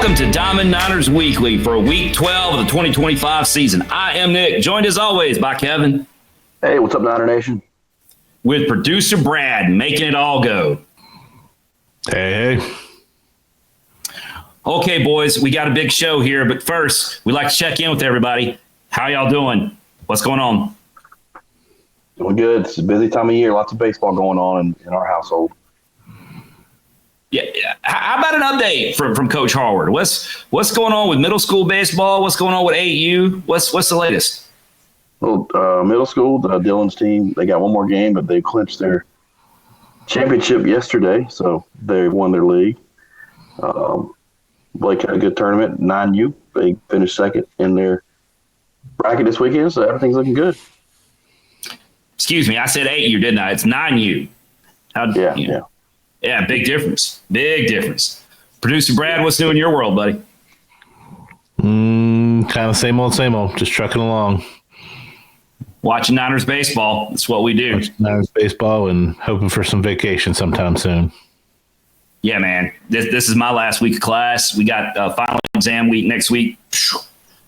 Welcome to Diamond Niners Weekly for Week 12 of the 2025 season. I am Nick, joined as always by Kevin. Hey, what's up, Niner Nation? With producer Brad, making it all go. Hey. Okay, boys, we got a big show here, but first, we'd like to check in with everybody. How y'all doing? What's going on? Doing good. It's a busy time of year. Lots of baseball going on in our household. Yeah. How about an update from Coach Harward? What's going on with middle school baseball? What's going on with AU? What's the latest? Well, middle school, Dylan's team, they got one more game, but they clinched their championship yesterday, so they won their league. Blake had a good tournament, 9U. They finished second in their bracket this weekend, so everything's looking good. Excuse me, I said 8U, didn't I? It's 9U. Yeah, big difference. Big difference. Producer Brad, what's new in your world, buddy? Kind of same old, just trucking along. Watching Niners baseball. That's what we do. Watching Niners baseball and hoping for some vacation sometime soon. Yeah, man. This is my last week of class. We got final exam week next week.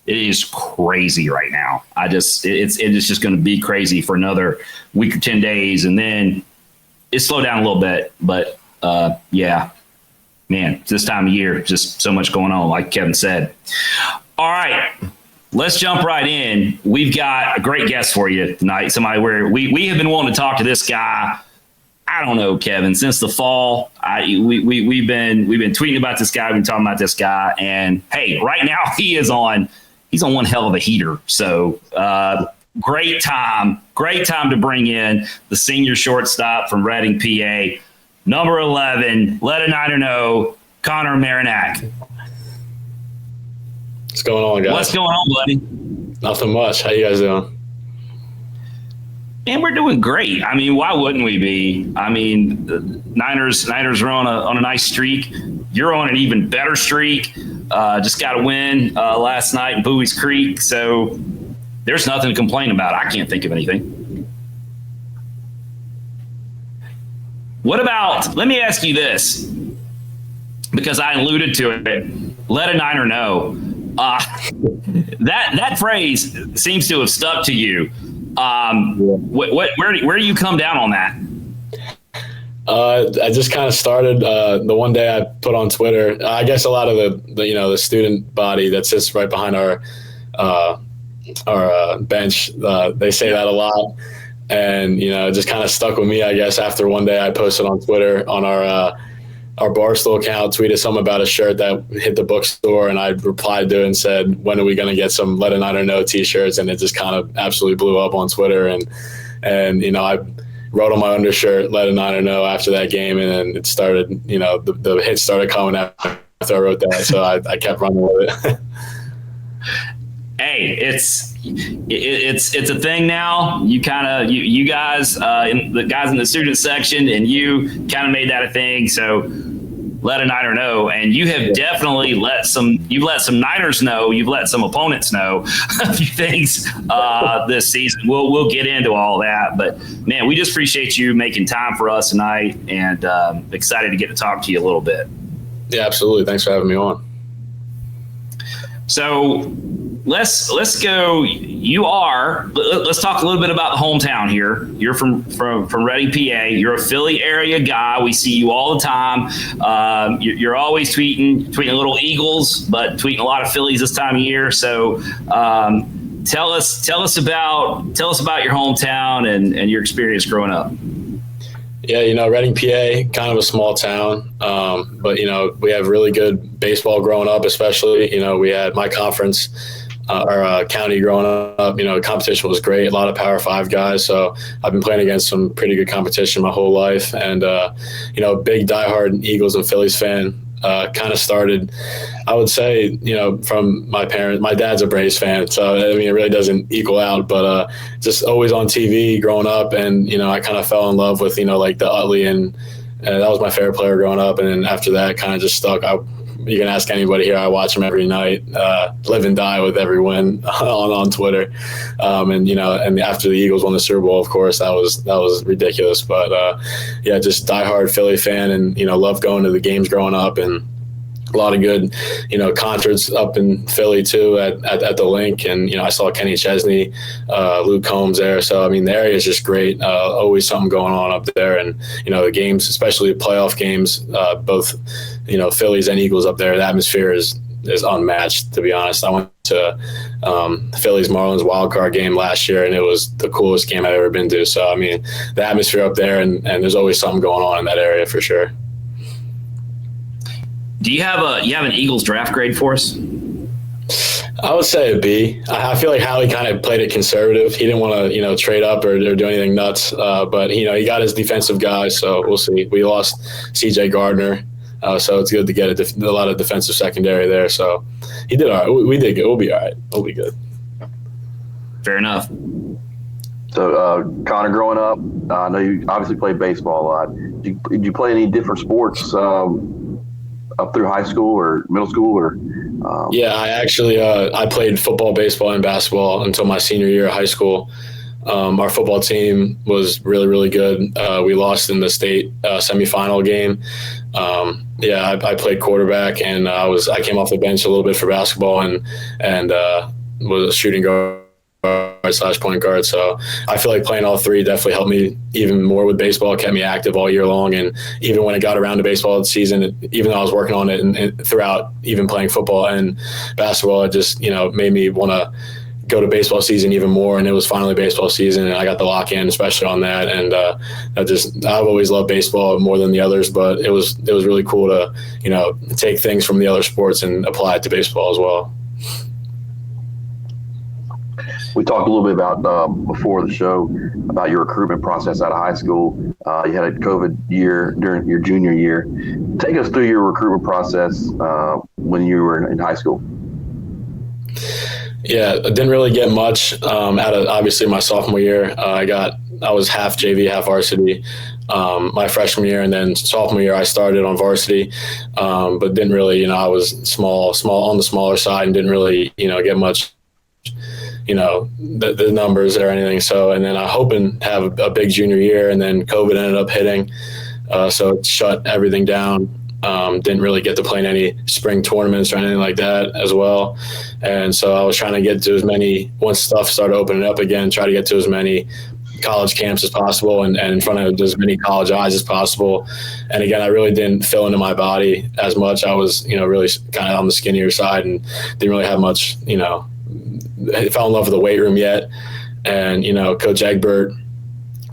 It is crazy right now. It's just going to be crazy for another week or 10 days, and then it slowed down a little bit. But yeah, man, this time of year, just so much going on, like Kevin said. All right, let's jump right in. We've got a great guest for you tonight. Somebody where we have been wanting to talk to this guy. I don't know, Kevin, since the fall. We've been tweeting about this guy. We've been talking about this guy, and hey, right now he's on one hell of a heater. So great time to bring in the senior shortstop from Reading, PA, number 11. Let a Niner know, Connor Marinac. What's going on, guys? What's going on, buddy? Nothing much. How you guys doing? And we're doing great. I mean, why wouldn't we be? I mean, the Niners are on a nice streak. You're on an even better streak. Just got a win last night in Bowie's Creek. So there's nothing to complain about. I can't think of anything. Let me ask you this, because I alluded to it. Let a Niner know. That phrase seems to have stuck to you. Where do you come down on that? I just kind of started the one day I put on Twitter. I guess a lot of the student body that sits right behind our bench, they say that a lot, and it just kind of stuck with me. I guess after one day I posted on Twitter on our Barstool account, tweeted something about a shirt that hit the bookstore, and I replied to it and said, when are we going to get some Let a Niner Know t-shirts? And it just kind of absolutely blew up on Twitter. And I wrote on my undershirt, Let a Niner Know, after that game. And then it started, the hits started coming after I wrote that. So I kept running with it. Hey, it's a thing now. You guys, the guys in the student section, and you kind of made that a thing. So let a Niner know, and you have definitely let some Niners know. You've let some opponents know a few things this season. We'll get into all that, but man, we just appreciate you making time for us tonight, and excited to get to talk to you a little bit. Yeah, absolutely. Thanks for having me on. So let's go. Let's talk a little bit about the hometown here. You're from Reading, PA. You're a Philly area guy. We see you all the time. You're always tweeting little Eagles, but tweeting a lot of Phillies this time of year. So tell us about your hometown and your experience growing up. Yeah, Reading, PA, kind of a small town, but we have really good baseball growing up. Especially, we had my conference. Our county growing up, competition was great. A lot of Power 5 guys. So I've been playing against some pretty good competition my whole life. And, big diehard Eagles and Phillies fan. Kind of started, I would say, from my parents. My dad's a Braves fan, so it really doesn't equal out. But just always on TV growing up, and I kind of fell in love with like the Utley, and that was my favorite player growing up. And then after that, kind of just stuck. You can ask anybody here. I watch them every night, live and die with every win on Twitter. And after the Eagles won the Super Bowl, of course, that was ridiculous. But just diehard Philly fan, and love going to the games growing up. And a lot of good, concerts up in Philly too at the Link. And, I saw Kenny Chesney, Luke Combs there. So, I mean, the area is just great. Always something going on up there. And, the games, especially playoff games, both, Phillies and Eagles up there, the atmosphere is unmatched, to be honest. I went to Phillies Marlins wild card game last year, and it was the coolest game I've ever been to. So, I mean, the atmosphere up there, and there's always something going on in that area for sure. Do you have an Eagles draft grade for us? I would say a B. I feel like Howie kind of played it conservative. He didn't want to, trade up or do anything nuts. But he got his defensive guys, so we'll see. We lost C.J. Gardner, so it's good to get a lot of defensive secondary there. So he did all right. We did good. We'll be all right. We'll be good. Fair enough. So, Connor, growing up, I know you obviously played baseball a lot. Did you play any different sports up through high school or middle school? Or Yeah, I actually I played football, baseball, and basketball until my senior year of high school. Our football team was really, really good. We lost in the state semifinal game. I played quarterback, and I came off the bench a little bit for basketball, and was a shooting guard / point guard. So I feel like playing all three definitely helped me even more with baseball. It kept me active all year long, and even when it got around to baseball season, even though I was working on it and throughout even playing football and basketball, it just made me want to go to baseball season even more. And it was finally baseball season, and I got the lock in, especially on that. And I've always loved baseball more than the others, but it was really cool to take things from the other sports and apply it to baseball as well. We talked a little bit about before the show about your recruitment process out of high school. You had a COVID year during your junior year. Take us through your recruitment process when you were in high school. Yeah, I didn't really get much out of obviously my sophomore year. I was half JV, half varsity my freshman year, and then sophomore year I started on varsity, but didn't really, I was small on the smaller side and didn't really, get much. The numbers or anything. So, and then I hoping to have a big junior year, and then COVID ended up hitting. So it shut everything down. Didn't really get to play in any spring tournaments or anything like that as well. And so I was trying to get to as many, once stuff started opening up again, try to get to as many college camps as possible and in front of as many college eyes as possible. And again, I really didn't fill into my body as much. I was, really kind of on the skinnier side and didn't really have much, I fell in love with the weight room yet. And, Coach Egbert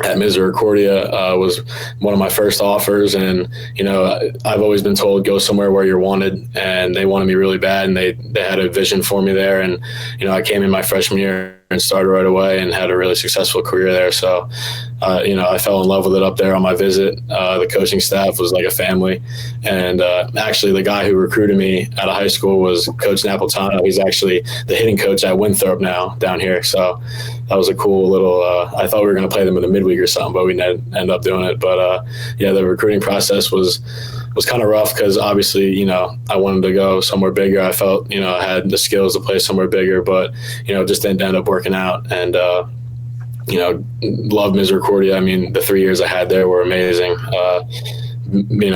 at Misericordia was one of my first offers. And, I've always been told go somewhere where you're wanted, and they wanted me really bad. And they had a vision for me there. And, I came in my freshman year and started right away and had a really successful career there. So, I fell in love with it up there on my visit. The coaching staff was like a family. And actually the guy who recruited me out of high school was Coach Napolitano. He's actually the hitting coach at Winthrop now down here. So that was a cool little, I thought we were going to play them in the midweek or something, but we didn't end up doing it. But the recruiting process was kind of rough because obviously, I wanted to go somewhere bigger. I felt, I had the skills to play somewhere bigger, but, just didn't end up working out. And, love Misericordia. I mean, the 3 years I had there were amazing.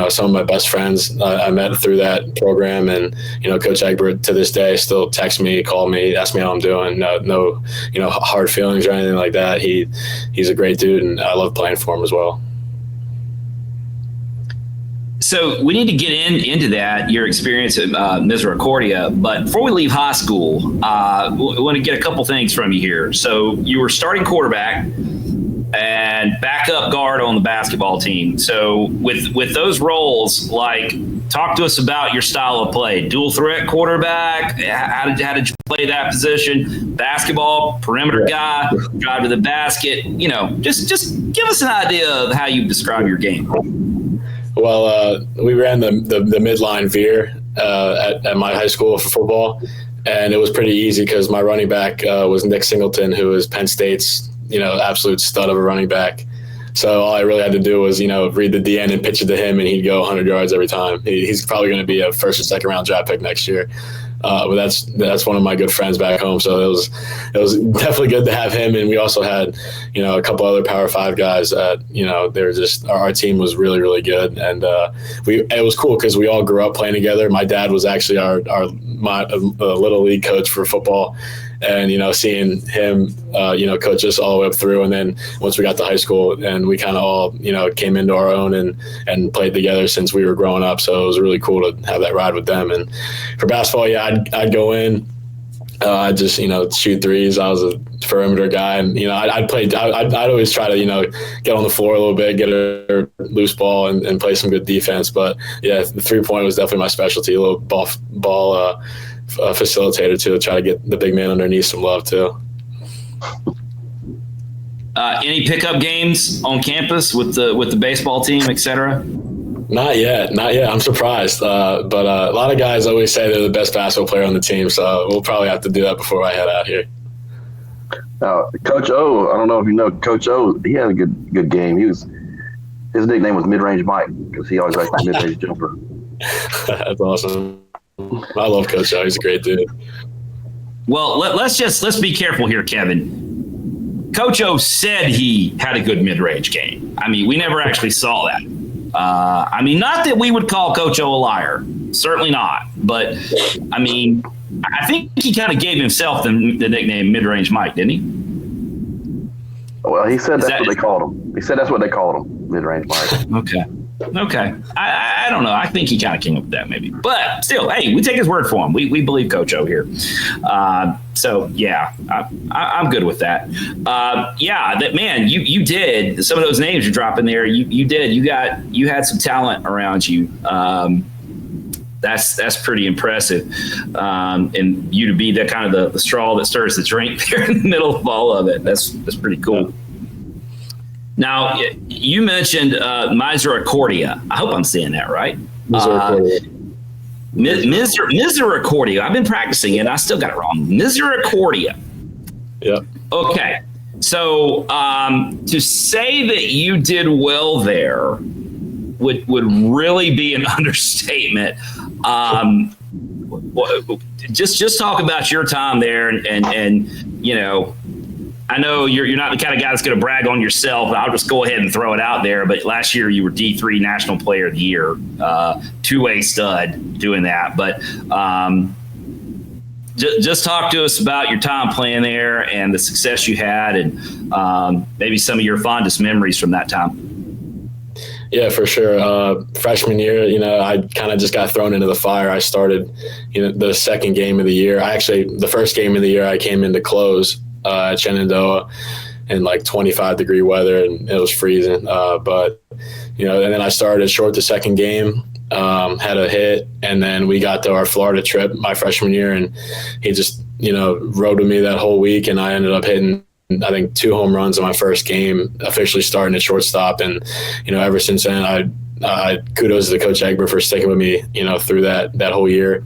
Some of my best friends I met through that program, and, Coach Egbert to this day still texts me, call me, ask me how I'm doing. No, hard feelings or anything like that. He's a great dude, and I love playing for him as well. So we need to get into that, your experience at Misericordia. But before we leave high school, we want to get a couple things from you here. So you were starting quarterback and backup guard on the basketball team. So with those roles, talk to us about your style of play. Dual threat quarterback. How did you play that position? Basketball, perimeter guy, drive to the basket. Just give us an idea of how you describe your game. Well, we ran the midline veer at my high school for football, and it was pretty easy because my running back was Nick Singleton, who is Penn State's absolute stud of a running back. So all I really had to do was read the DN and pitch it to him, and he'd go 100 yards every time. He's probably going to be a first or second round draft pick next year. But that's one of my good friends back home. So it was definitely good to have him. And we also had, a couple other Power 5 guys that, they were just, our team was really, really good. And it was cool because we all grew up playing together. My dad was actually my little league coach for football. And, seeing him, coach us all the way up through. And then once we got to high school, and we kind of all, came into our own and played together since we were growing up. So it was really cool to have that ride with them. And for basketball, yeah, I'd go in. I'd just, shoot threes. I was a perimeter guy. And, I'd always try to, get on the floor a little bit, get a loose ball and play some good defense. But, yeah, the three-point was definitely my specialty, a little ball facilitator to try to get the big man underneath some love too. Any pickup games on campus with the baseball team, etc.? Not yet. I'm surprised, but a lot of guys always say they're the best basketball player on the team, so we'll probably have to do that before I head out here. Coach O, I don't know if you know Coach O. He had a good game. His nickname was Mid-Range Mike because he always liked the mid-range jumper. That's awesome. I love Coach O. He's a great dude. Well, let's be careful here, Kevin. Coach O said he had a good mid-range game. I mean, we never actually saw that. Not that we would call Coach O a liar. Certainly not. But, I think he kind of gave himself the nickname Mid-Range Mike, didn't he? Well, he said that's what they called him. He said that's what they called him, Mid-Range Mike. Okay. I don't know. I think he kind of came up with that maybe. But still, hey, we take his word for him. We believe Coach O here. So, yeah, I'm good with that. Man, you did. Some of those names you're dropping there, you did. You had some talent around you. That's pretty impressive. And you to be the kind of the straw that stirs the drink there in the middle of all of it. That's pretty cool. Now, you mentioned Misericordia. I hope I'm saying that right. Misericordia. I've been practicing it. I still got it wrong. Misericordia. Yep. Okay. So to say that you did well there would really be an understatement. Just talk about your time there and I know you're not the kind of guy that's going to brag on yourself. I'll just go ahead and throw it out there. But last year you were D3 National Player of the Year, two-way stud doing that. But just talk to us about your time playing there and the success you had and maybe some of your fondest memories from that time. Yeah, for sure. Freshman year, I kind of just got thrown into the fire. I started, the second game of the year. The first game of the year I came in to close at Shenandoah in like 25-degree weather, and it was freezing. And then I started short the second game, had a hit, and then we got to our Florida trip my freshman year, and he just, rode with me that whole week, and I ended up hitting, I think, 2 home runs in my first game, officially starting at shortstop. And, ever since then, I kudos to Coach Egbert for sticking with me, through that whole year.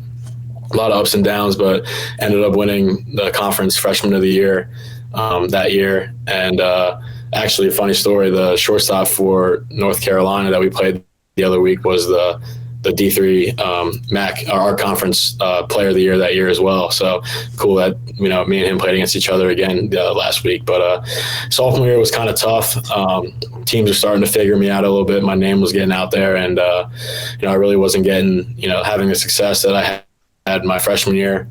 A lot of ups and downs, but ended up winning the conference freshman of the year that year. And actually, a funny story, the shortstop for North Carolina that we played the other week was the D3 MAC, our conference player of the year that year as well. So cool that, me and him played against each other again last week. But sophomore year was kind of tough. Teams were starting to figure me out a little bit. My name was getting out there, and, I really wasn't getting, having the success that I had my freshman year.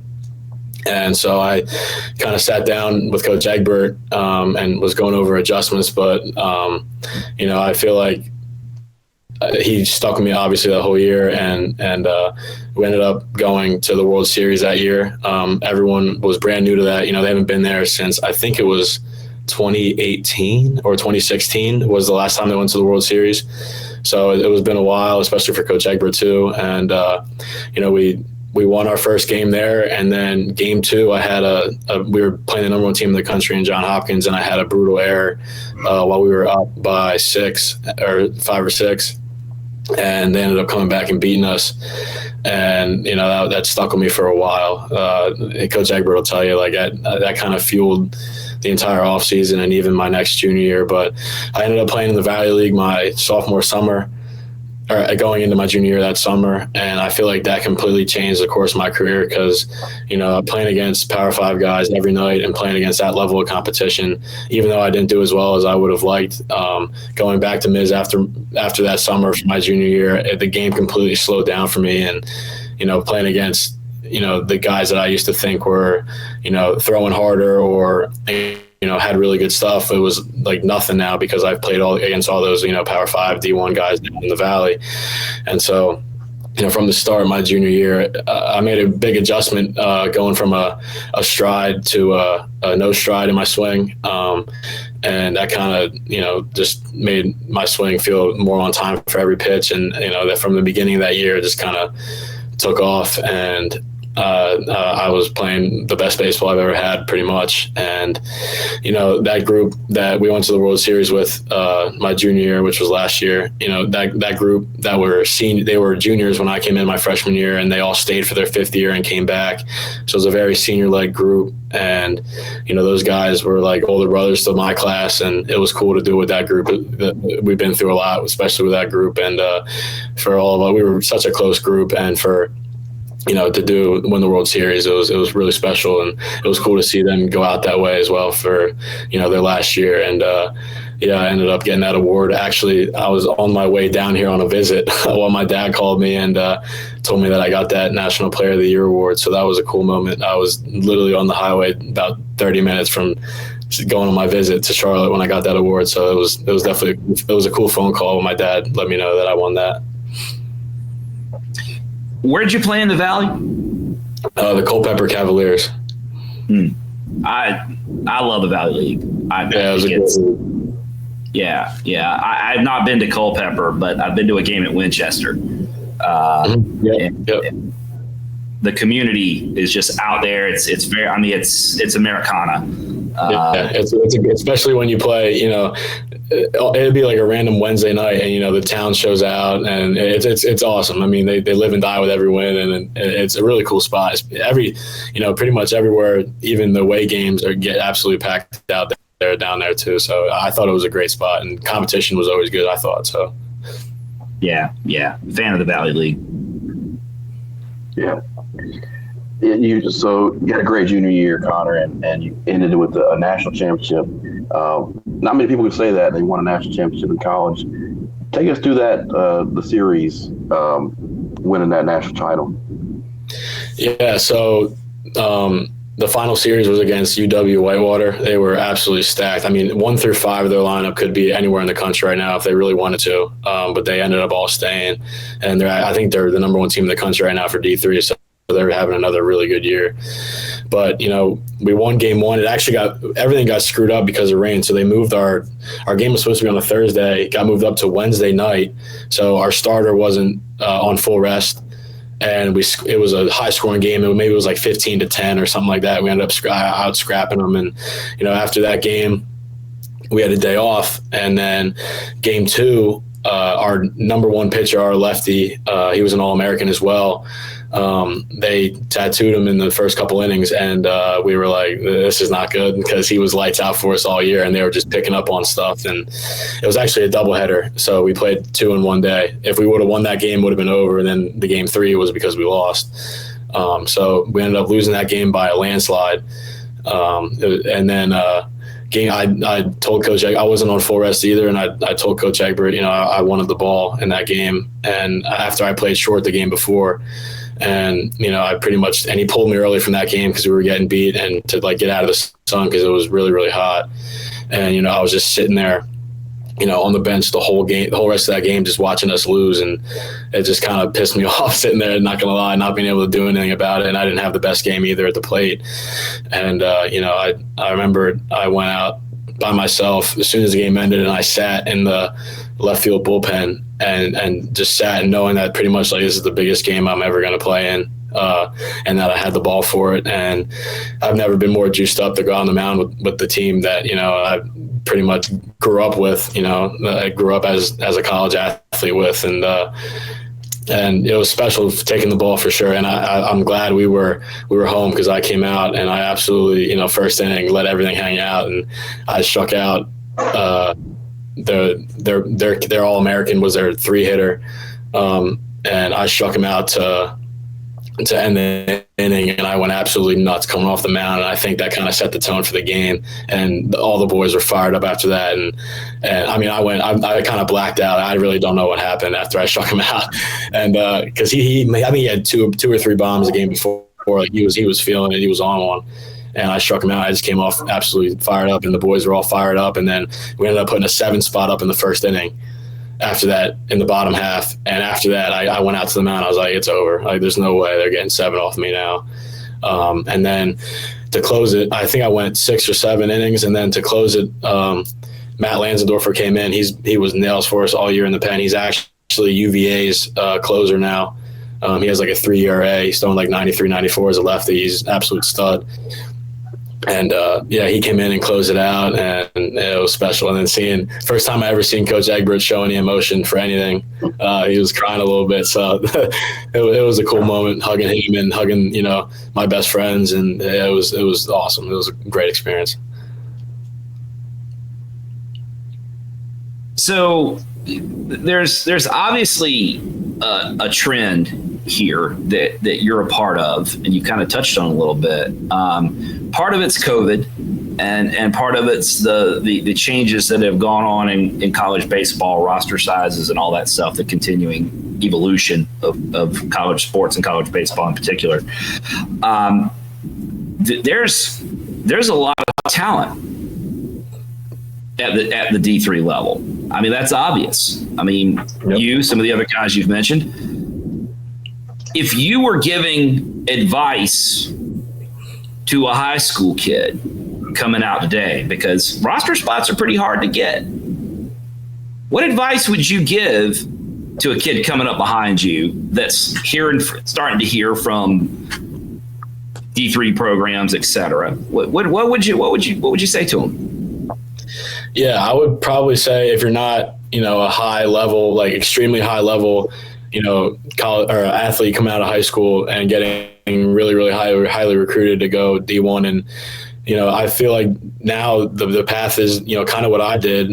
And so I kind of sat down with Coach Egbert and was going over adjustments. But, I feel like he stuck with me obviously the whole year, and we ended up going to the World Series that year. Everyone was brand new to that. They haven't been there since, I think it was 2018 or 2016 was the last time they went to the World Series. So it was been a while, especially for Coach Egbert too. And, we won our first game there, and then game 2, I had we were playing the number 1 team in the country in Johns Hopkins, and I had a brutal error while we were up by 5 or 6, and they ended up coming back and beating us. And that stuck with me for a while. Coach Egbert will tell you, like, that kind of fueled the entire offseason and even my next junior year. But I ended up playing in the Valley League my sophomore summer. or going into my junior year that summer. And I feel like that completely changed the course of my career because, playing against Power 5 guys every night and playing against that level of competition, even though I didn't do as well as I would have liked, going back to Miz after that summer for my junior year, the game completely slowed down for me. And, playing against, the guys that I used to think were, throwing harder or, had really good stuff. It was like nothing now because I've played against all those, Power 5, D1 guys in the Valley. And so, from the start of my junior year, I made a big adjustment going from a stride to a no stride in my swing. And that kind of, just made my swing feel more on time for every pitch. And, that from the beginning of that year, it just kind of took off. And I was playing the best baseball I've ever had, pretty much. And, that group that we went to the World Series with my junior year, which was last year, that group that were they were juniors when I came in my freshman year, and they all stayed for their 5th year and came back. So it was a very senior-led group. And, those guys were like older brothers to my class, and it was cool to do with that group. We've been through a lot, especially with that group. And for all of us, we were such a close group. And for to win the World Series, it was really special, and it was cool to see them go out that way as well for, their last year. And I ended up getting that award. Actually, I was on my way down here on a visit while my dad called me and told me that I got that National Player of the Year award. So that was a cool moment. I was literally on the highway about 30 minutes from going on my visit to Charlotte when I got that award. So it was definitely a cool phone call when my dad let me know that I won that. Where did you play in the Valley? The Culpeper Cavaliers. I love the Valley League. I have not been to Culpeper, but I've been to a game at Winchester. The community is just out there. It's very. I mean, it's Americana. It's especially when you play. It'd be like a random Wednesday night, and the town shows out, and it's awesome. I mean, they live and die with every win, and it's a really cool spot. Pretty much everywhere, even the away games get absolutely packed out there down there too. So I thought it was a great spot, and competition was always good. I thought so. Yeah, fan of the Valley League. Yeah. You had a great junior year, Connor, and you ended it with a national championship. Not many people can say that they won a national championship in college. Take us through that, the series, winning that national title. Yeah, so the final series was against UW Whitewater. They were absolutely stacked. I mean, 1 through 5 of their lineup could be anywhere in the country right now if they really wanted to, but they ended up all staying. And I think they're the number 1 team in the country right now for D3, so they're having another really good year. But, we won game 1. It actually everything got screwed up because of rain. So they moved our game was supposed to be on a Thursday, got moved up to Wednesday night. So our starter wasn't on full rest. And it was a high scoring game. Maybe it was like 15-10 or something like that. We ended up out scrapping them. And, after that game, we had a day off. And then game 2, our number 1 pitcher, our lefty, he was an All-American as well. They tattooed him in the first couple innings, and we were like, this is not good, because he was lights out for us all year, and they were just picking up on stuff. And it was actually a doubleheader, so we played 2 in one day. If we would have won that game, it would have been over, and then the game 3 was because we lost. So we ended up losing that game by a landslide. And then I told Coach Egg, I wasn't on full rest either, and I told Coach Egbert, I wanted the ball in that game. And after I played short the game before, and and he pulled me early from that game because we were getting beat, and to get out of the sun because it was really, really hot. And I was just sitting there, on the bench the whole rest of that game, just watching us lose, and it just kind of pissed me off sitting there, not gonna lie, not being able to do anything about it. And I didn't have the best game either at the plate. And I remember I went out by myself as soon as the game ended, and I sat in the left field bullpen and just sat, and knowing that pretty much this is the biggest game I'm ever going to play in, and that I had the ball for it. And I've never been more juiced up to go on the mound with the team that I pretty much grew up with. I grew up as a college athlete with, and it was special taking the ball for sure. And I'm glad we were home, because I came out and I absolutely, first inning, let everything hang out, and I struck out. Their All-American was their 3-hitter. and I struck him out to end the inning, and I went absolutely nuts coming off the mound, and I think that kind of set the tone for the game, and all the boys were fired up after that, and I mean, I kind of blacked out. I really don't know what happened after I struck him out, and because he had two or three bombs the game before, like he was feeling it, he was on one, and I struck him out. I just came off absolutely fired up, and the boys were all fired up, and then we ended up putting a 7 spot up in the first inning after that in the bottom half. And after that, I went out to the mound. I was like, it's over. Like, there's no way they're getting 7 off me now. And then to close it, I think I went 6 or 7 innings. And then to close it, Matt Lansendorfer came in. He was nails for us all year in the pen. He's actually UVA's closer now. He has like a 3 ERA. He's throwing like 93, 94 as a lefty. He's an absolute stud. And he came in and closed it out, and it was special. And then first time I ever seen Coach Egbert show any emotion for anything, he was crying a little bit. So it was a cool moment, hugging him and hugging, my best friends, and it was awesome. It was a great experience. So there's obviously a trend here that you're a part of, and you kind of touched on a little bit. Part of it's COVID, and part of it's the changes that have gone on in college baseball, roster sizes and all that stuff, the continuing evolution of college sports and college baseball in particular. There's a lot of talent at the D3 level. I mean, that's obvious. I mean, yep. Some of the other guys you've mentioned. If you were giving advice to a high school kid coming out today, because roster spots are pretty hard to get, what advice would you give to a kid coming up behind you that's starting to hear from D3 programs, et cetera? What would you say to him? Yeah, I would probably say, if you're not, a high level, like extremely high level, college or athlete coming out of high school and getting really, really highly recruited to go D1. And, I feel like now the path is, kind of what I did.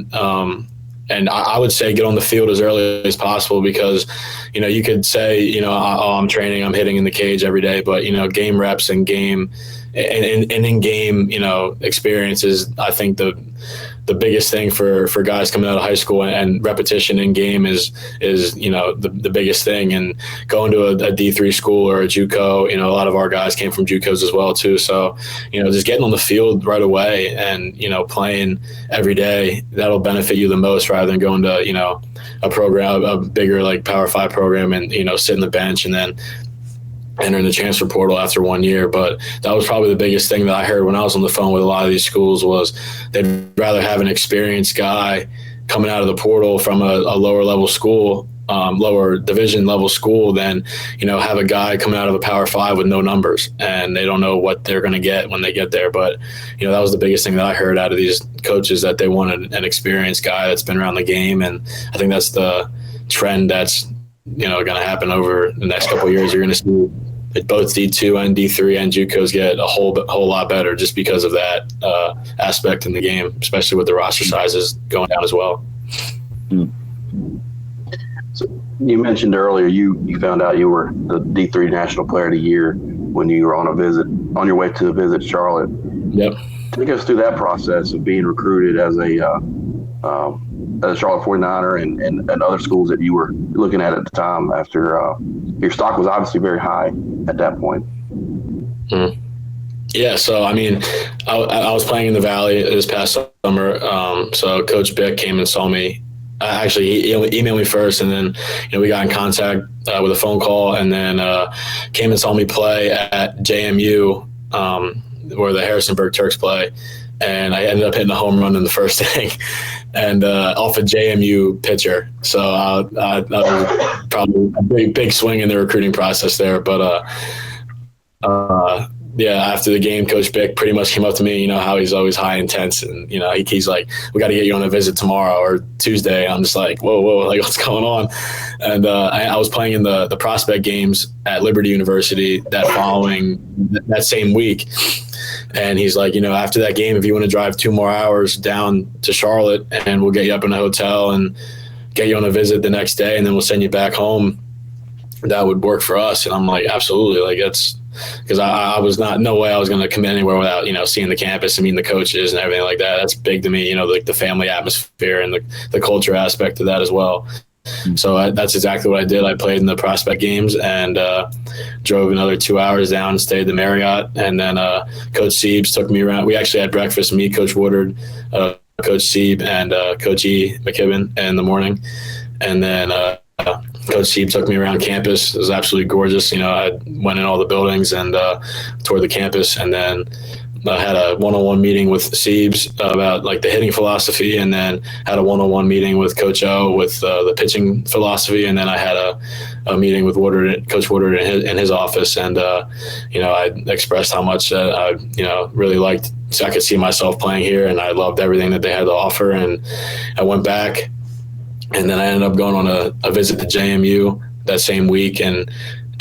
And I would say get on the field as early as possible, because, you could say, I'm training, I'm hitting in the cage every day, but, game reps and game and in-game, experience is, I think, the biggest thing for guys coming out of high school, and repetition in game is the biggest thing. And going to a D3 school or a JUCO, a lot of our guys came from JUCOs as well too. So, just getting on the field right away and, playing every day, that'll benefit you the most, rather than going to, a program, a bigger like Power 5 program, and, sit in the bench and then entering the transfer portal after 1 year. But that was probably the biggest thing that I heard when I was on the phone with a lot of these schools, was they'd rather have an experienced guy coming out of the portal from a lower level school, lower division level school, than, have a guy coming out of a Power 5 with no numbers, and they don't know what they're going to get when they get there. But, that was the biggest thing that I heard out of these coaches, that they wanted an experienced guy that's been around the game. And I think that's the trend that's, going to happen over the next couple of years. You're going to see that both D2 and D3 and JUCOs get a whole lot better, just because of that aspect in the game, especially with the roster sizes going down as well. So you mentioned earlier you found out you were the D3 National Player of the Year when you were on your way to a visit to Charlotte. Yep. Take us through that process of being recruited as a Charlotte 49er and other schools that you were looking at the time, after your stock was obviously very high at that point. Mm-hmm. Yeah, so I mean, I was playing in the Valley this past summer. So Coach Bick came and saw me. Actually, he emailed me first, and then we got in contact with a phone call, and then came and saw me play at JMU, where the Harrisonburg Turks play. And I ended up hitting a home run in the first inning, and off a JMU pitcher. So that was probably a big swing in the recruiting process there. But after the game, Coach Bick pretty much came up to me. How he's always high intense, and he's like, "We got to get you on a visit tomorrow or Tuesday." I'm just like, "Whoa, like what's going on?" And I was playing in the prospect games at Liberty University that same week. And he's like, after that game, if you want to drive 2 more hours down to Charlotte, and we'll get you up in a hotel and, get you on a visit the next day and then we'll send you back home, that would work for us. And I'm like, absolutely. Like, that's because I was no way I was going to commit anywhere without, seeing the campus and meeting the coaches and everything like that. That's big to me, like the family atmosphere and the culture aspect of that as well. So that's exactly what I did. I played in the prospect games and drove another 2 hours down and stayed at the Marriott. And then Coach Siebes took me around. We actually had breakfast, me, Coach Woodard, Coach Sieb, and Coach E. McKibben in the morning. And then Coach Sieb took me around campus. It was absolutely gorgeous. I went in all the buildings and toured the campus. And then I had a one-on-one meeting with Siebes about like the hitting philosophy, and then had a one-on-one meeting with Coach O with the pitching philosophy, and then I had a meeting with Coach Woodard in his office, and I expressed how much I really liked. So I could see myself playing here, and I loved everything that they had to offer. And I went back, and then I ended up going on a visit to JMU that same week, and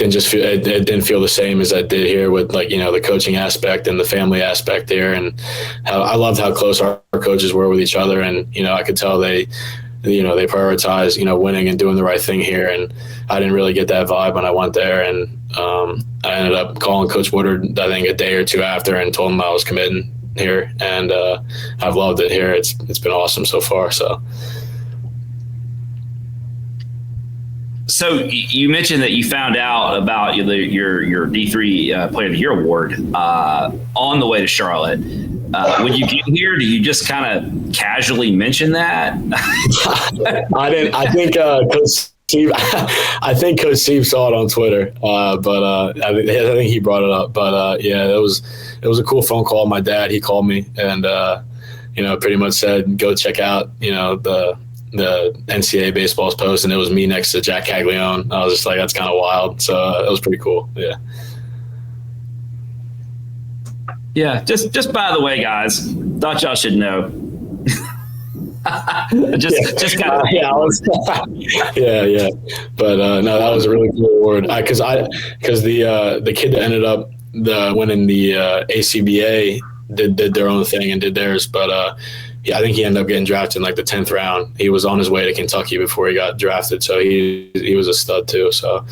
it didn't feel the same as I did here with the coaching aspect and the family aspect there, and how I loved how close our coaches were with each other, and I could tell they prioritize winning and doing the right thing here, and I didn't really get that vibe when I went there, and I ended up calling Coach Woodard I think a day or two after and told him I was committing here, and I've loved it here. It's been awesome so far. So you mentioned that you found out about your D3 Player of the Year award on the way to Charlotte. When you get here, do you just kind of casually mention that? I didn't. I think Coach Steve saw it on Twitter, but I think he brought it up. But yeah, it was a cool phone call. My dad, he called me and pretty much said, go check out the NCAA baseball's post, and it was me next to Jack Caglione. I was just like, that's kind of wild. So it was pretty cool. Yeah. Yeah. Just by the way, guys, thought y'all should know. just kind of. Yeah. But no, that was a really cool award. Because the kid that ended up winning the ACBA did their own thing and did theirs, but I think he ended up getting drafted in like the 10th round. He was on his way to Kentucky before he got drafted, so he was a stud too. So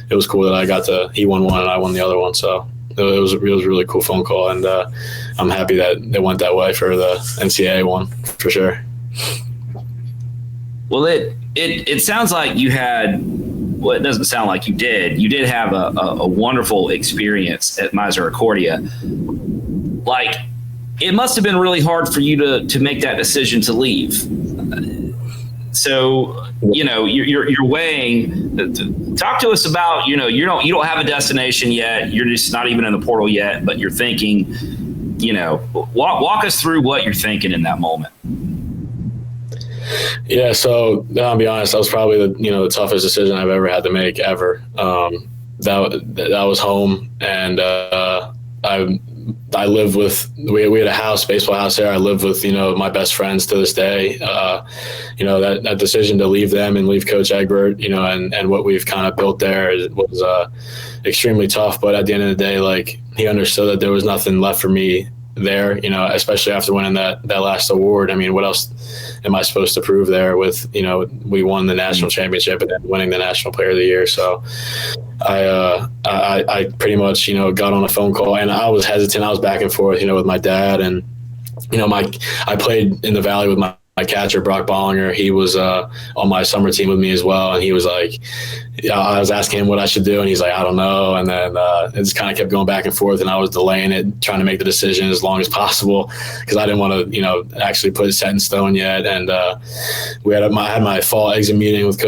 it was cool that he won one and I won the other one. So it was a really cool phone call, and I'm happy that it went that way for the NCAA one for sure. Well, it sounds like you had. Well, it doesn't sound like you did. You did have a wonderful experience at Misericordia. Like, it must have been really hard for you to make that decision to leave. So, you're weighing. Talk to us about, you don't have a destination yet. You're just not even in the portal yet, but you're thinking. Walk us through what you're thinking in that moment. Yeah, so I'll be honest, that was probably the toughest decision I've ever had to make ever. That was home, and I lived with we had a baseball house there. I lived with my best friends to this day. That decision to leave them and leave Coach Egbert, and what we've kind of built there was extremely tough. But at the end of the day, like, he understood that there was nothing left for me there, especially after winning that last award. I mean, what else am I supposed to prove there with, we won the national championship and then winning the National Player of the Year. So I pretty much, got on a phone call, and I was hesitant. I was back and forth, with my dad, and, I played in the Valley with my catcher, Brock Bollinger. He was on my summer team with me as well. And he was like, I was asking him what I should do, and he's like, I don't know. And then it just kind of kept going back and forth, and I was delaying it, trying to make the decision as long as possible because I didn't want to, actually put it set in stone yet. And I had my fall exit meeting with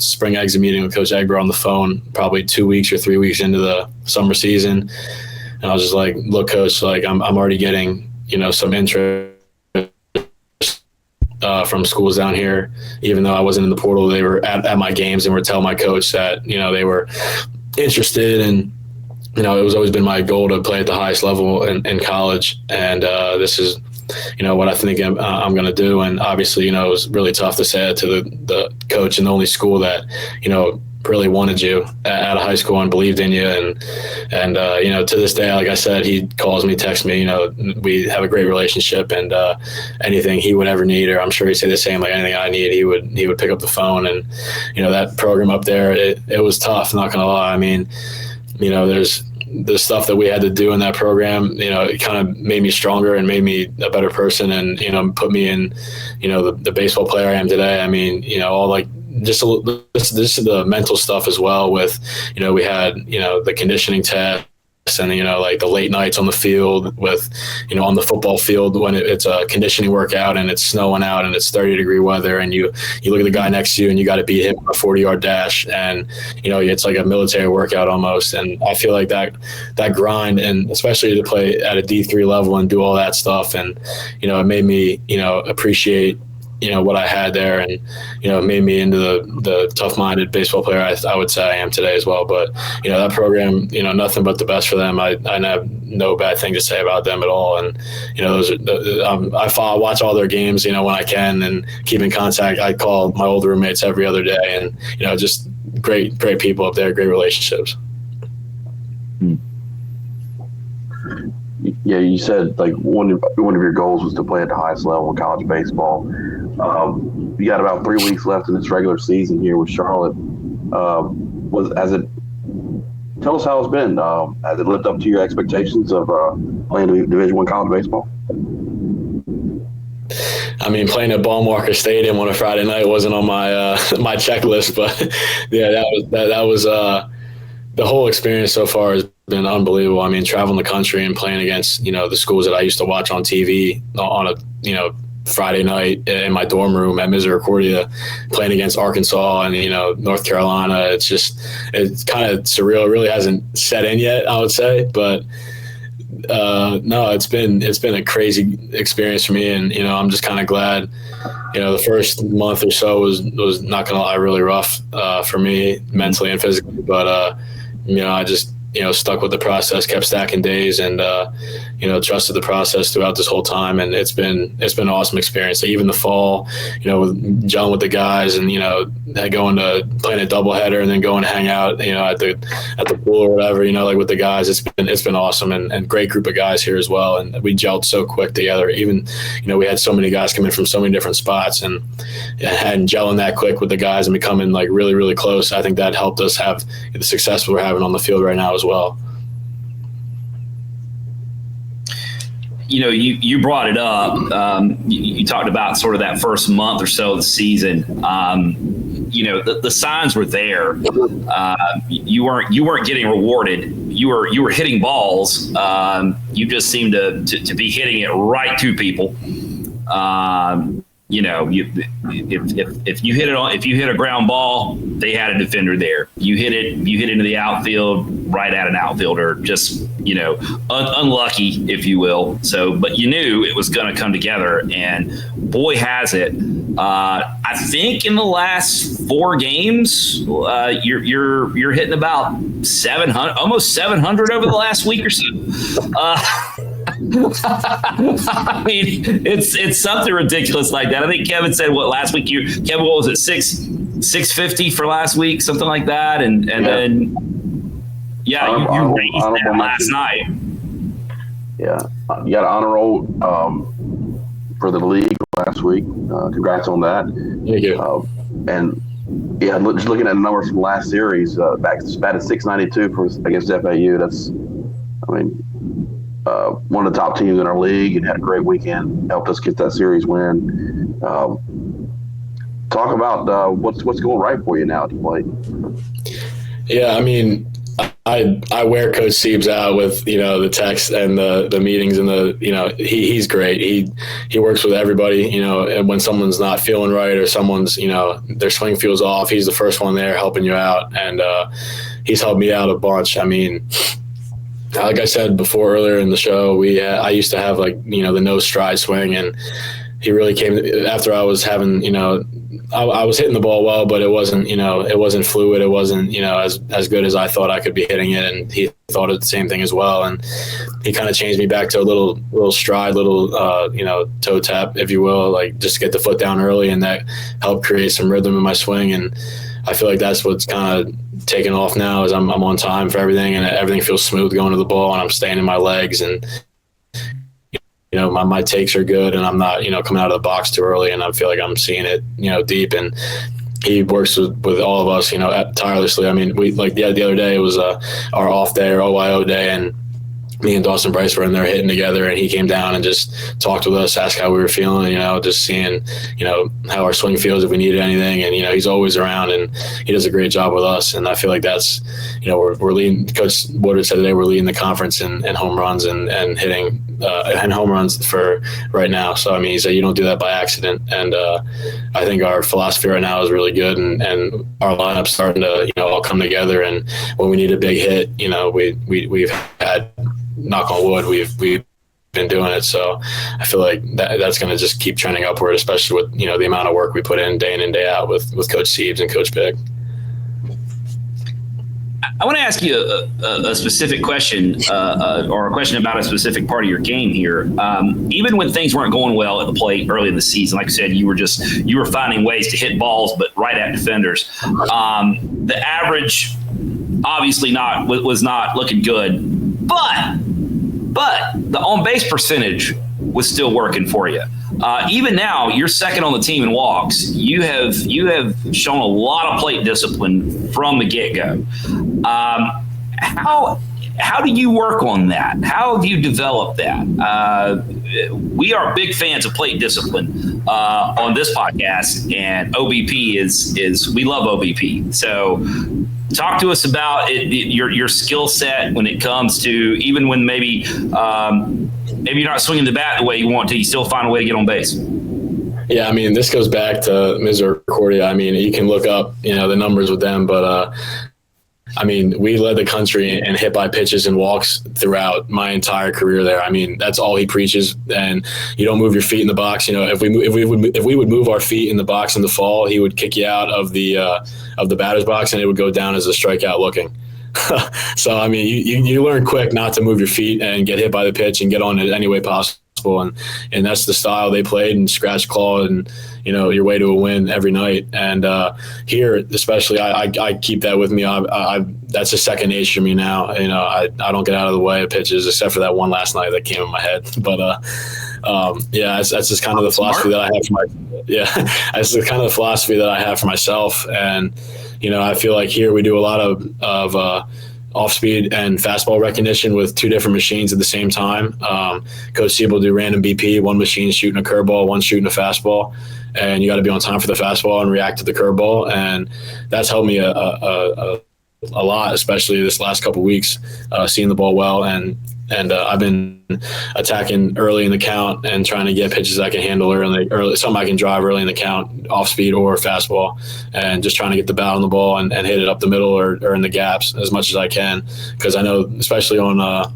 spring exit meeting with Coach Egbert on the phone, probably 2 weeks or 3 weeks into the summer season. And I was just like, look, Coach, like I'm already getting, some interest from schools down here. Even though I wasn't in the portal, they were at my games and were telling my coach that, they were interested. And, it was always been my goal to play at the highest level in college. And this is, what I think I'm going to do. And obviously, it was really tough to say it to the coach and the only school that, really wanted you out of high school and believed in you. And to this day, like I said, he calls me, texts me, we have a great relationship, and anything he would ever need, or I'm sure he'd say the same, like anything I need, he would pick up the phone. And, that program up there, it was tough, not going to lie. I mean, there's the stuff that we had to do in that program, it kind of made me stronger and made me a better person, and, put me in, the baseball player I am today. I mean, all like just the mental stuff as well with, we had, the conditioning test, and, like the late nights on the field with, on the football field when it's a conditioning workout and it's snowing out and it's 30-degree weather, and you look at the guy next to you and you got to beat him on a 40-yard dash, and, it's like a military workout almost. And I feel like that grind, and especially to play at a D3 level and do all that stuff. And, it made me, appreciate, what I had there, and, it made me into the tough-minded baseball player I would say I am today as well. But, that program, nothing but the best for them. I have no bad thing to say about them at all. And, those are, I watch all their games, when I can, and keep in contact. I call my old roommates every other day, and, just great people up there, great relationships. Yeah, you said like one of your goals was to play at the highest level in college baseball. You got about 3 weeks left in this regular season here with Charlotte. Tell us how it's been. Has it lived up to your expectations of playing Division I college baseball? I mean, playing at Ballmarker Stadium on a Friday night wasn't on my my checklist, but yeah, that was the whole experience so far has been unbelievable. I mean, traveling the country and playing against, the schools that I used to watch on TV on a, Friday night in my dorm room at Misericordia, playing against Arkansas and, North Carolina. It's kind of surreal. It really hasn't set in yet, I would say. But no, it's been a crazy experience for me. And, I'm just kind of glad, the first month or so was not going to lie, really rough for me mentally and physically. But, I just, stuck with the process, kept stacking days, and, trusted the process throughout this whole time. And it's been an awesome experience. Like even the fall, with gelling with the guys, and, going to playing a doubleheader and then going to hang out, at the pool or whatever, like with the guys, it's been awesome, and great group of guys here as well. And we gelled so quick together. Even, we had so many guys come in from so many different spots, and gelling that quick with the guys and becoming like really, really close. I think that helped us have the success we're having on the field right now as well. You brought it up. You talked about sort of that first month or so of the season. The signs were there. You weren't getting rewarded. You were hitting balls. You just seemed to be hitting it right to people. If you hit a ground ball, they had a defender there. You hit into the outfield, right at an outfielder, just, unlucky, if you will. So, but you knew it was going to come together, and boy, has it. I think in the last 4 games, you're hitting about 700, almost 700 over the last week or so. I mean, it's something ridiculous like that. I think Kevin said last week. Kevin, what was it, 650 for last week, something like that, and then you raised that last night. Yeah, you got an honor roll for the league last week. Congrats on that. Thank you. And yeah, just looking at the numbers from last series, batted 692 against FAU. That's, one of the top teams in our league, and had a great weekend. Helped us get that series win. Talk about what's going right for you now at the plate. Yeah, I mean, I wear Coach Siebes out with the text and the meetings, and he's great. He works with everybody. And when someone's not feeling right or someone's their swing feels off, he's the first one there helping you out, and he's helped me out a bunch. I mean, like I said before earlier in the show, I used to have the no stride swing, and he really came after I was having I was hitting the ball well, but it wasn't fluid. It wasn't as good as I thought I could be hitting it, and he thought of the same thing as well. And he kind of changed me back to a little stride, little toe tap, if you will, like just get the foot down early, and that helped create some rhythm in my swing. And I feel like that's what's kind of taken off now is I'm on time for everything, and everything feels smooth going to the ball, and I'm staying in my legs, and my takes are good, and I'm not coming out of the box too early, and I feel like I'm seeing it deep. And he works with all of us tirelessly. I mean, the other day it was our off day or OYO day, and me and Dawson Bryce were in there hitting together, and he came down and just talked with us, asked how we were feeling, just seeing, how our swing feels if we needed anything. And, he's always around, and he does a great job with us. And I feel like that's, we're leading. Coach Woodard said today we're leading the conference in home runs and hitting and home runs for right now. So, I mean, he said you don't do that by accident. And I think our philosophy right now is really good, and our lineup's starting to, all come together. And when we need a big hit, we've had, knock on wood, we've been doing it. So I feel like that's going to just keep trending upward, especially with the amount of work we put in and day out with Coach Siebes and Coach Big. I want to ask you a specific question or a question about a specific part of your game here. Even when things weren't going well at the plate early in the season, like I said, you were finding ways to hit balls, but right at defenders. The average obviously was not looking good, but the on-base percentage was still working for you. Even now, you're second on the team in walks. You have shown a lot of plate discipline from the get-go. How do you work on that? How have you developed that? We are big fans of plate discipline on this podcast, and OBP is we love OBP. So talk to us about your skill set when it comes to, even when maybe you're not swinging the bat the way you want to, you still find a way to get on base. Yeah, I mean, this goes back to Misericordia. I mean, you can look up, the numbers with them, but I mean, we led the country in hit by pitches and walks throughout my entire career there. I mean, that's all he preaches. And you don't move your feet in the box. If we would move our feet in the box in the fall, he would kick you out of the batter's box, and it would go down as a strikeout looking. So I mean, you learn quick not to move your feet and get hit by the pitch and get on it any way possible. And that's the style they played, and scratch claw and your way to a win every night. And here especially, I keep that with me. That's a second nature to me now. I don't get out of the way of pitches, except for that one last night that came in my head. But that's just kind of the philosophy that I have that's the kind of the philosophy that I have for myself. And I feel like here we do a lot of off-speed and fastball recognition with two different machines at the same time. Coach Siebel will do random BP, one machine shooting a curveball, one shooting a fastball, and you got to be on time for the fastball and react to the curveball. And that's helped me a lot, especially this last couple of weeks, seeing the ball well. And I've been attacking early in the count and trying to get pitches I can handle early, something I can drive early in the count, off speed or fastball, and just trying to get the bat on the ball and hit it up the middle or in the gaps as much as I can. Because I know, especially on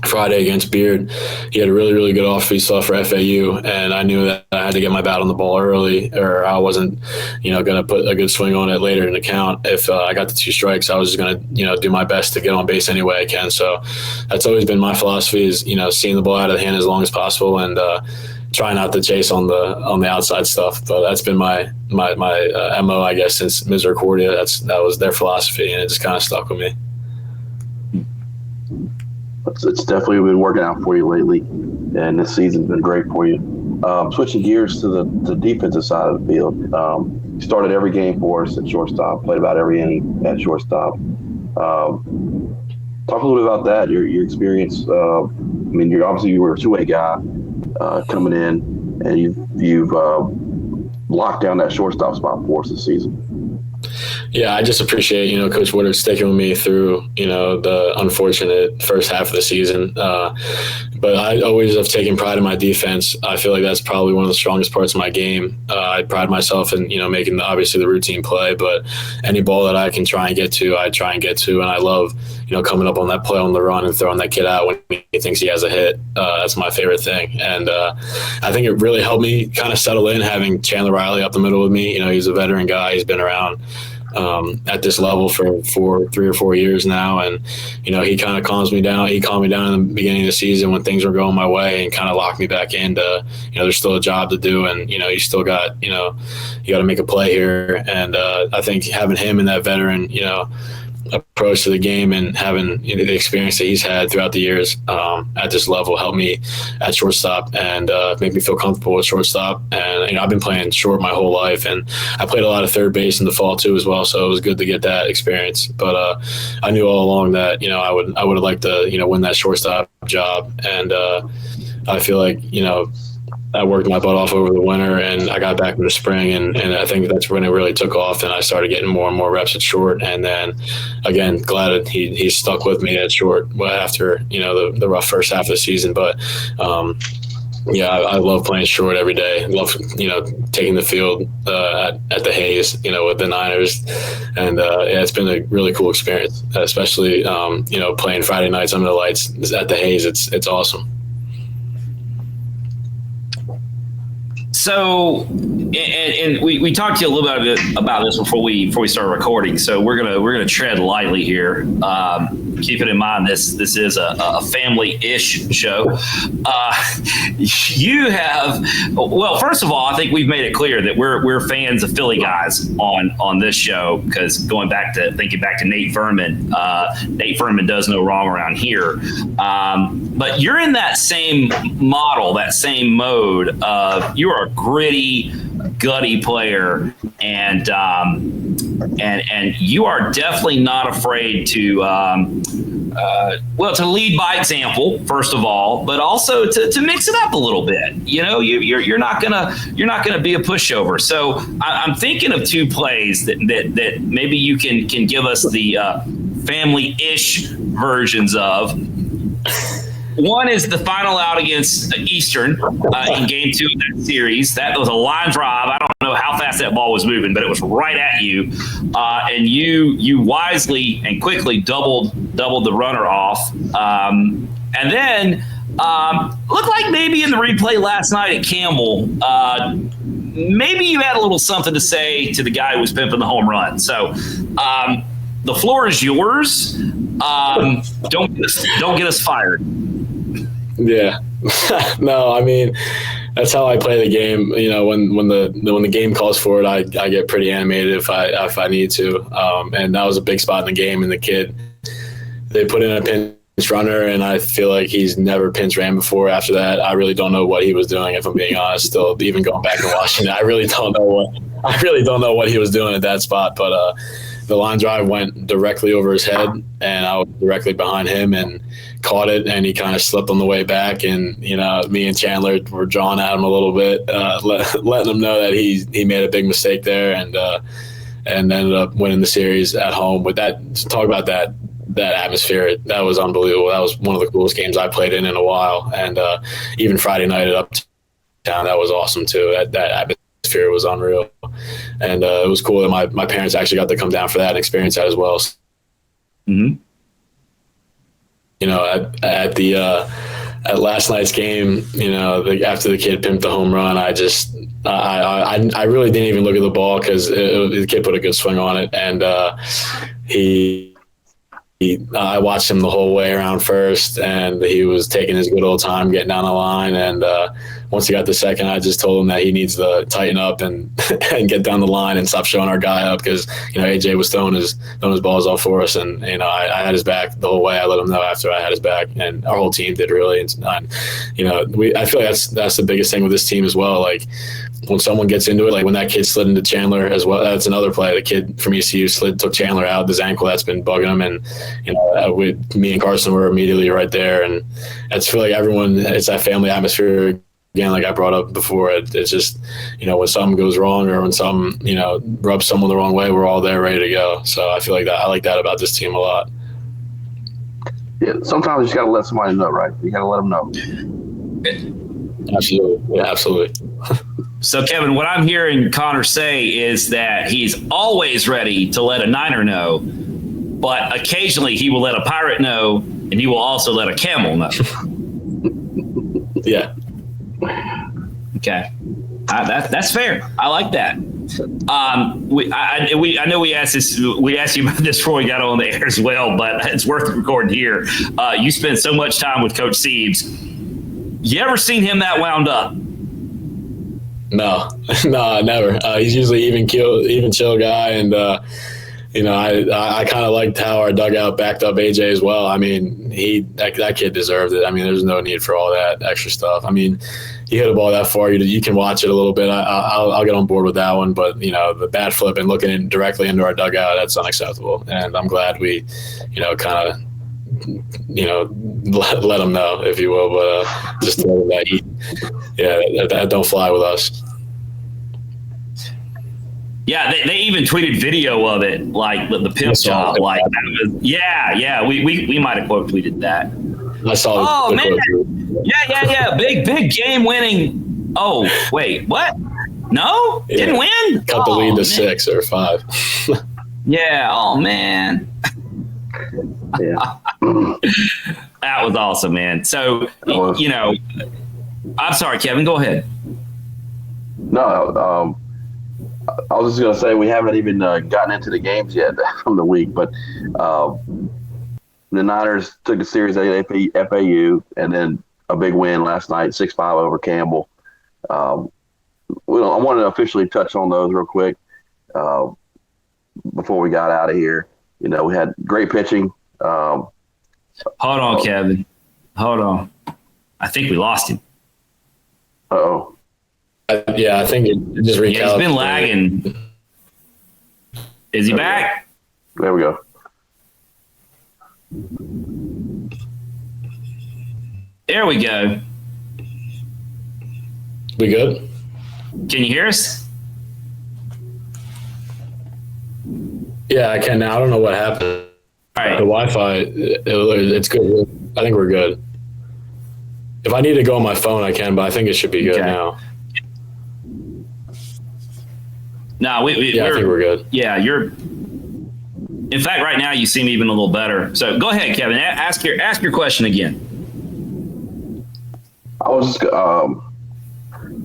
Friday against Beard, he had a really, really good off-speed stuff for FAU, and I knew that I had to get my bat on the ball early, or I wasn't, going to put a good swing on it later in the count. If I got the two strikes, I was just going to, do my best to get on base any way I can. So that's always been my philosophy is, seeing the ball out of the hand as long as possible, and try not to chase on the outside stuff. But that's been my MO, I guess, since Misericordia. That was their philosophy, and it just kind of stuck with me. It's definitely been working out for you lately, and this season's been great for you. Switching gears to the defensive side of the field, you started every game for us at shortstop, played about every inning at shortstop. Talk a little bit about that, your experience. I mean, you were a two-way guy coming in, and you've locked down that shortstop spot for us this season. Yeah, I just appreciate, Coach Woodard sticking with me through, the unfortunate first half of the season. But I always have taken pride in my defense. I feel like that's probably one of the strongest parts of my game. I pride myself in, making obviously the routine play, but any ball that I can try and get to, I try and get to. And I love, coming up on that play on the run and throwing that kid out when he thinks he has a hit. That's my favorite thing. And I think it really helped me kind of settle in, having Chandler Riley up the middle with me. He's a veteran guy. He's been around at this level for 3 or 4 years now. And, he kind of calms me down. He calmed me down in the beginning of the season when things were going my way and kind of locked me back into, there's still a job to do. And, you still got, you got to make a play here. And I think having him and that veteran, approach to the game and having the experience that he's had throughout the years at this level helped me at shortstop and make me feel comfortable at shortstop. And I've been playing short my whole life, and I played a lot of third base in the fall too as well. So it was good to get that experience. But I knew all along that I would have liked to win that shortstop job, and I feel like I worked my butt off over the winter, and I got back in the spring, and I think that's when it really took off, and I started getting more and more reps at short. And then, again, glad that he stuck with me at short after, the rough first half of the season. But, I love playing short every day. I love, taking the field at the Hayes, with the Niners. And, it's been a really cool experience, especially, playing Friday nights under the lights at the Hayes. It's awesome. So, and we talked to you a little bit about this before we started recording. So we're gonna tread lightly here. Keeping in mind this is a family-ish show. You have, well, first of all, I think we've made it clear that we're fans of Philly guys on this show, because thinking back to Nate Furman does no wrong around here. But you're in that same model, that same mode of you are a gritty, gutty player, and you are definitely not afraid to lead by example, first of all, but also to mix it up a little bit. You're not gonna be a pushover. So I'm thinking of two plays that maybe you can give us the family-ish versions of. One is the final out against Eastern in Game 2 of that series. That was a line drive. I don't know how fast that ball was moving, but it was right at you, and you wisely and quickly doubled the runner off, and then looked like maybe in the replay last night at Campbell, maybe you had a little something to say to the guy who was pimping the home run. So the floor is yours. Don't get us fired. Yeah. No, I mean, that's how I play the game. When the game calls for it, I get pretty animated if I need to. And that was a big spot in the game. And the kid, they put in a pinch runner, and I feel like he's never pinch ran before. After that, I really don't know what he was doing. If I'm being honest, still even going back and watching it, I really don't know what he was doing at that spot. But the line drive went directly over his head, and I was directly behind him and caught it, and he kind of slipped on the way back. And me and Chandler were jawing at him a little bit, letting him know that he made a big mistake there, and ended up winning the series at home. With that, talk about that atmosphere, that was unbelievable. That was one of the coolest games I played in a while. And even Friday night at Uptown, that was awesome too. That atmosphere was unreal, and it was cool that my parents actually got to come down for that and experience that as well. Mm-hmm. At last night's game, after the kid pimped the home run, I really didn't even look at the ball, because the kid put a good swing on it, and I watched him the whole way around first, and he was taking his good old time getting down the line. And once he got the second, I just told him that he needs to tighten up and and get down the line and stop showing our guy up, because AJ was throwing his balls off for us, and I had his back the whole way. I let him know after I had his back, and our whole team did really. And I feel like that's the biggest thing with this team as well. Like, when someone gets into it, like when that kid slid into Chandler as well, that's another play. The kid from ECU took Chandler out, his ankle that's been bugging him, and me and Carson were immediately right there. And I just feel like it's that family atmosphere again, like I brought up before. It's just when something goes wrong, or when something rubs someone the wrong way, we're all there ready to go. So I feel like I like that about this team a lot. Yeah, sometimes you just got to let somebody know, right? You got to let them know. Absolutely. Yeah, absolutely. So, Kevin, what I'm hearing Connor say is that he's always ready to let a Niner know, but occasionally he will let a Pirate know, and he will also let a Camel know. Yeah. Okay. That's fair. I like that. I know we asked you about this before we got on the air as well, but it's worth recording here. You spend so much time with Coach Siebes. You ever seen him that wound up? No, no, never. He's usually even chill guy, and I kind of liked how our dugout backed up AJ as well. I mean, that kid deserved it. I mean, there's no need for all that extra stuff. I mean, he hit a ball that far, you can watch it a little bit. I'll get on board with that one, but the bat flip and looking directly into our dugout, that's unacceptable. And I'm glad we, kind of, let him know, if you will, but just tell him that that don't fly with us. Yeah, they even tweeted video of it, like the pimp job. Like, we might have quote tweeted that. I saw. Oh man, yeah, big game winning. Oh wait, what? No, didn't win. Cut the lead to 6 or 5. Yeah. Oh man. Yeah. That was awesome, man. So I'm sorry, Kevin. Go ahead. No, I was just going to say we haven't even gotten into the games yet from the week, but the Niners took a series at FAU and then a big win last night, 6-5 over Campbell. I wanted to officially touch on those real quick before we got out of here. We had great pitching. Hold on, Kevin. Hold on. I think we lost him. Uh-oh. I think it just recalibrated. Yeah, he's been lagging. Is he back? There we go. There we go. We good? Can you hear us? Yeah, I can now. I don't know what happened. All right. The Wi-Fi, it's good. I think we're good. If I need to go on my phone, I can, but I think it should be good now. No, I think we're good. Yeah, in fact, right now you seem even a little better. So go ahead, Kevin. Ask your question again. I was going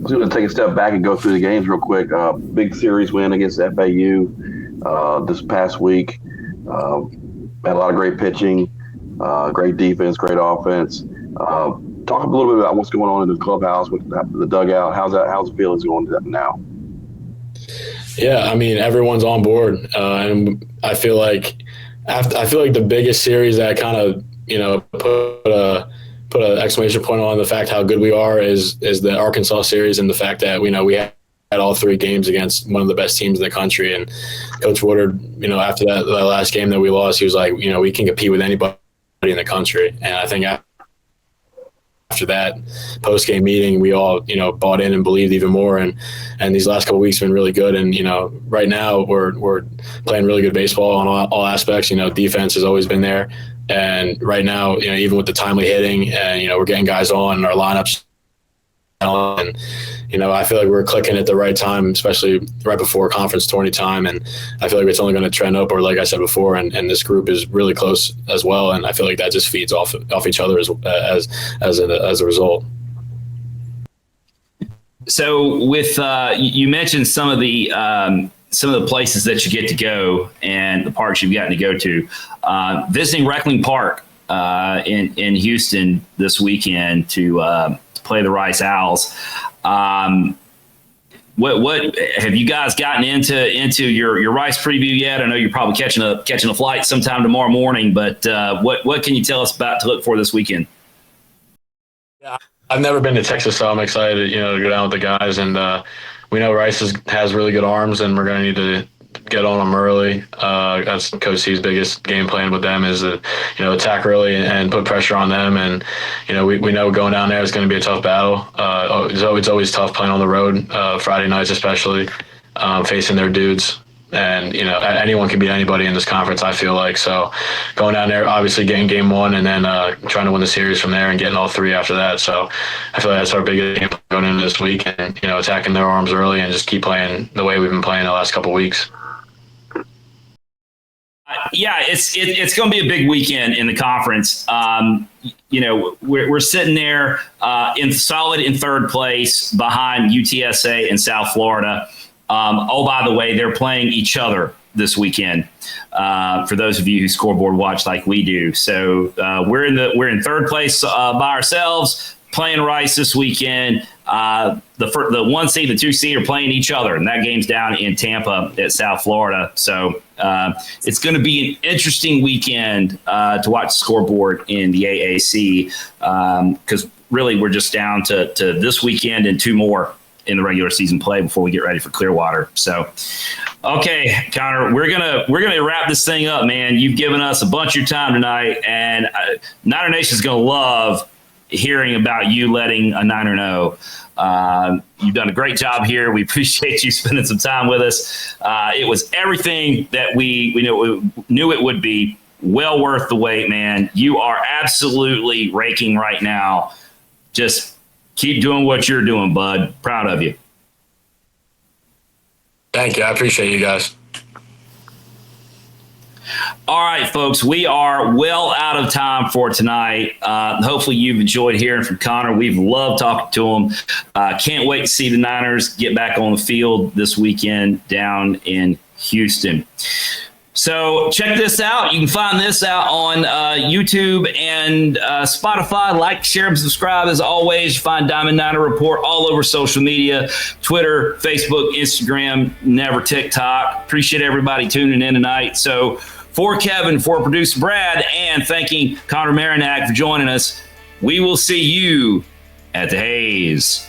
to take a step back and go through the games real quick. Big series win against FAU this past week. Had a lot of great pitching, great defense, great offense. Talk a little bit about what's going on in the clubhouse with the dugout. How's the feelings going now? Yeah, I mean, everyone's on board, and I feel like the biggest series that kind of put an exclamation point on the fact how good we are is the Arkansas series, and the fact that we had all 3 games against one of the best teams in the country. And Coach Woodard, after that last game that we lost, he was like, we can compete with anybody in the country. And I think after that post-game meeting, we all, bought in and believed even more. And these last couple of weeks have been really good. And, right now we're playing really good baseball on all aspects. Defense has always been there. And right now, even with the timely hitting and, we're getting guys on our lineups. And, I feel like we're clicking at the right time, especially right before conference tourney time. And I feel like it's only going to trend up, or like I said before, and this group is really close as well. And I feel like that just feeds off each other as a result. So with you mentioned some of the places that you get to go and the parks you've gotten to go to. Visiting Reckling Park in Houston this weekend to play the Rice Owls. What have you guys gotten into your Rice preview yet? I know you're probably catching a flight sometime tomorrow morning, but what can you tell us about to look for this weekend? Yeah, I've never been to Texas, so I'm excited, to go down with the guys. And we know Rice has really good arms, and we're going to need to get on them early. That's Coach C's biggest game plan with them is to, attack early and put pressure on them. And, we know going down there is going to be a tough battle. It's always tough playing on the road, Friday nights especially, facing their dudes. And, anyone can beat anybody in this conference, I feel like. So going down there, obviously getting game 1 and then trying to win the series from there and getting all 3 after that. So I feel like that's our biggest game going into this week, and, attacking their arms early and just keep playing the way we've been playing the last couple of weeks. Yeah, it's going to be a big weekend in the conference. We're sitting there in 3rd place behind UTSA and South Florida. Oh, by the way, they're playing each other this weekend. For those of you who scoreboard watch like we do, so we're in third place by ourselves, playing Rice this weekend. The 1 seed, the 2 seed are playing each other, and that game's down in Tampa at South Florida. So it's going to be an interesting weekend to watch the scoreboard in the AAC because really we're just down to this weekend and 2 more in the regular season play before we get ready for Clearwater. So, okay, Connor, we're gonna wrap this thing up, man. You've given us a bunch of your time tonight, and Niner Nation's gonna love hearing about you letting a Niner know. You've done a great job here. We appreciate you spending some time with us. It was everything that we knew it would be. Well worth the wait, man. You are absolutely raking right now. Just keep doing what you're doing, bud. Proud of you. Thank you. I appreciate you guys. All right, folks, we are well out of time for tonight. Hopefully you've enjoyed hearing from Connor. We've loved talking to him. Can't wait to see the Niners get back on the field this weekend down in Houston. So check this out. You can find this out on YouTube and Spotify. Like, share, and subscribe. As always, you find Diamond Niner Report all over social media, Twitter, Facebook, Instagram, never TikTok. Appreciate everybody tuning in tonight. So for Kevin, for producer Brad, and thanking Connor Marinack for joining us, we will see you at the Hayes.